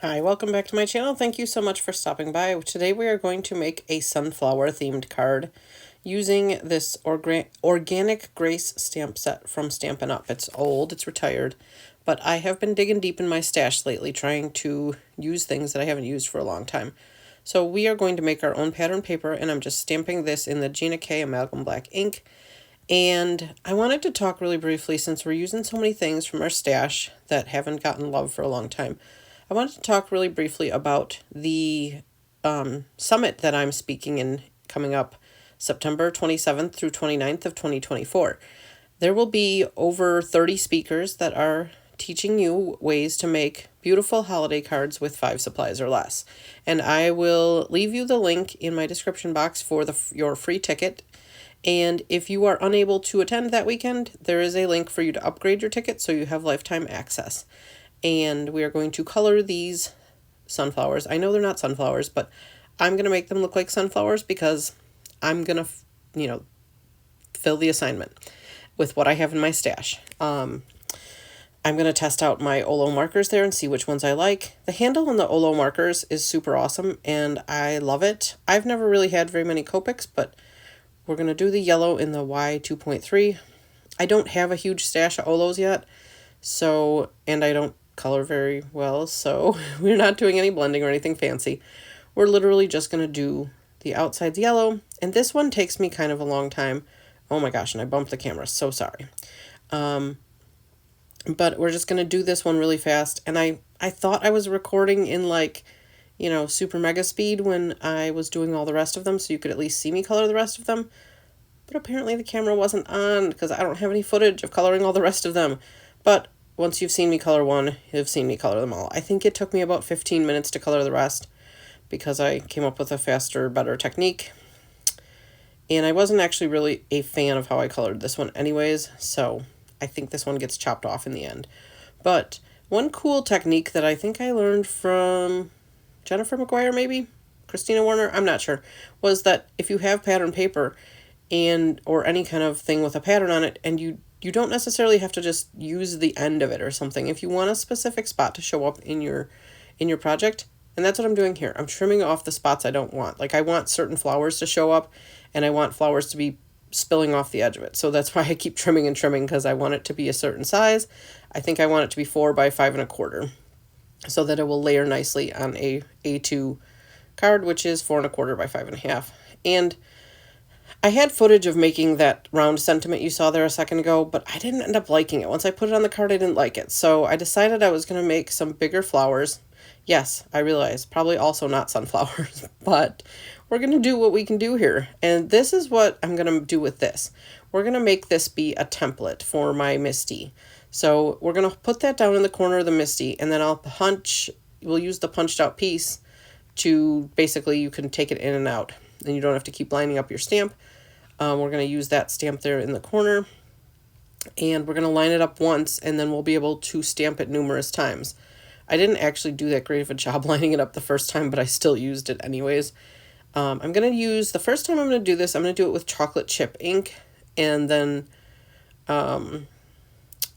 Hi, welcome back to my channel. Thank you so much for stopping by. Today we are going to make a sunflower themed card using this Organic Grace stamp set from Stampin' Up. It's old, it's retired, but I have been digging deep in my stash lately trying to use things that I haven't used for a long time. So we are going to make our own pattern paper, and I'm just stamping this in the Gina K Amalgam Black ink. And I wanted to talk really briefly, since we're using so many things from our stash that haven't gotten love for a long time. I wanted to talk really briefly about the summit that I'm speaking in coming up September 27th through 29th of 2024. There will be over 30 speakers that are teaching you ways to make beautiful holiday cards with 5 supplies or less. And I will leave you the link in my description box for your free ticket. And if you are unable to attend that weekend, there is a link for you to upgrade your ticket so you have lifetime access. And we are going to color these sunflowers. I know they're not sunflowers, but I'm going to make them look like sunflowers because I'm going to, fill the assignment with what I have in my stash. I'm going to test out my Olo markers there and see which ones I like. The handle on the Olo markers is super awesome, and I love it. I've never really had very many Copics, but we're going to do the yellow in the Y2.3. I don't have a huge stash of Olos yet, and I don't color very well, so we're not doing any blending or anything fancy. We're literally just going to do the outsides yellow, and this one takes me kind of a long time. Oh my gosh, and I bumped the camera, so sorry. But we're just going to do this one really fast, and I thought I was recording in super mega speed when I was doing all the rest of them, so you could at least see me color the rest of them, but apparently the camera wasn't on because I don't have any footage of coloring all the rest of them. But once you've seen me color one, you've seen me color them all. I think it took me about 15 minutes to color the rest because I came up with a faster, better technique. And I wasn't actually really a fan of how I colored this one anyways, so I think this one gets chopped off in the end. But one cool technique that I think I learned from Jennifer McGuire, maybe? Christina Warner? I'm not sure. Was that if you have pattern paper or any kind of thing with a pattern on it, and you don't necessarily have to just use the end of it or something. If you want a specific spot to show up in your project, and that's what I'm doing here. I'm trimming off the spots I don't want. Like, I want certain flowers to show up, and I want flowers to be spilling off the edge of it. So that's why I keep trimming and trimming, because I want it to be a certain size. I think I want it to be 4 by 5 1/4, so that it will layer nicely on a A2 card, which is 4 1/4 by 5 1/2. And I had footage of making that round sentiment you saw there a second ago, but I didn't end up liking it. Once I put it on the card, I didn't like it. So I decided I was going to make some bigger flowers. Yes, I realize, probably also not sunflowers, but we're going to do what we can do here. And this is what I'm going to do with this. We're going to make this be a template for my Misty. So we're going to put that down in the corner of the Misty, and then we'll use the punched out piece to basically, you can take it in and out, and you don't have to keep lining up your stamp. We're going to use that stamp there in the corner, and we're going to line it up once, and then we'll be able to stamp it numerous times. I didn't actually do that great of a job lining it up the first time, but I still used it anyways. I'm going to use, the first time I'm going to do this, I'm going to do it with chocolate chip ink, and then we're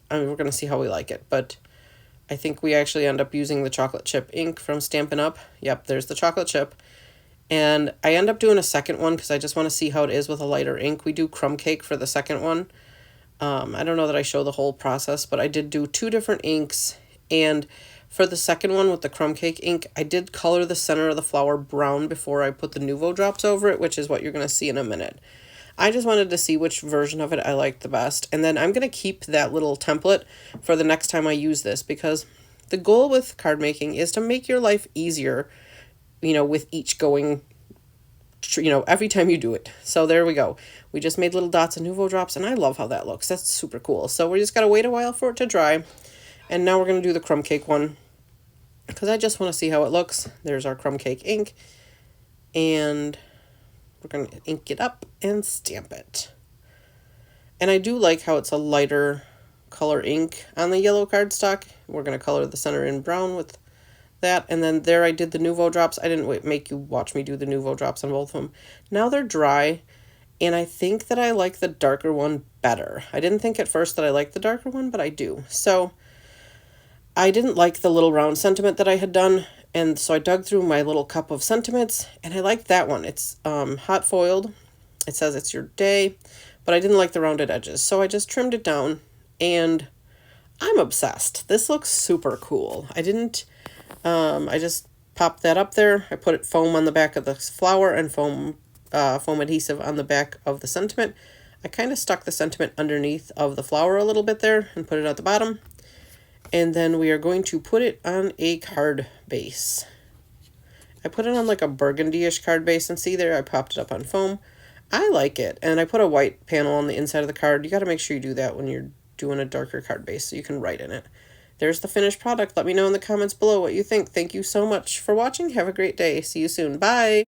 going to see how we like it, but I think we actually end up using the chocolate chip ink from Stampin' Up. Yep, there's the chocolate chip. And I end up doing a second one because I just want to see how it is with a lighter ink. We do crumb cake for the second one. I don't know that I show the whole process, but I did do 2 different inks. And for the second one with the crumb cake ink, I did color the center of the flower brown before I put the Nuvo drops over it, which is what you're going to see in a minute. I just wanted to see which version of it I liked the best. And then I'm going to keep that little template for the next time I use this, because the goal with card making is to make your life easier, with each going, every time you do it. So there we go. We just made little dots of Nuvo drops, and I love how that looks. That's super cool. So we just got to wait a while for it to dry. And now we're going to do the crumb cake one, because I just want to see how it looks. There's our crumb cake ink, and we're going to ink it up and stamp it. And I do like how it's a lighter color ink on the yellow cardstock. We're going to color the center in brown with that, and then there I did the Nuvo drops. I didn't make you watch me do the Nuvo drops on both of them. Now they're dry, and I think that I like the darker one better. I didn't think at first that I liked the darker one, but I do. So I didn't like the little round sentiment that I had done, And so I dug through my little cup of sentiments, and I liked that one. It's hot foiled. It says it's your day, but I didn't like the rounded edges, so I just trimmed it down, and I'm obsessed. This looks super cool. I just popped that up there. I put foam on the back of the flower and foam adhesive on the back of the sentiment. I kind of stuck the sentiment underneath of the flower a little bit there and put it at the bottom. And then we are going to put it on a card base. I put it on like a burgundy-ish card base, and see there, I popped it up on foam. I like it. And I put a white panel on the inside of the card. You got to make sure you do that when you're doing a darker card base so you can write in it. There's the finished product. Let me know in the comments below what you think. Thank you so much for watching. Have a great day. See you soon. Bye.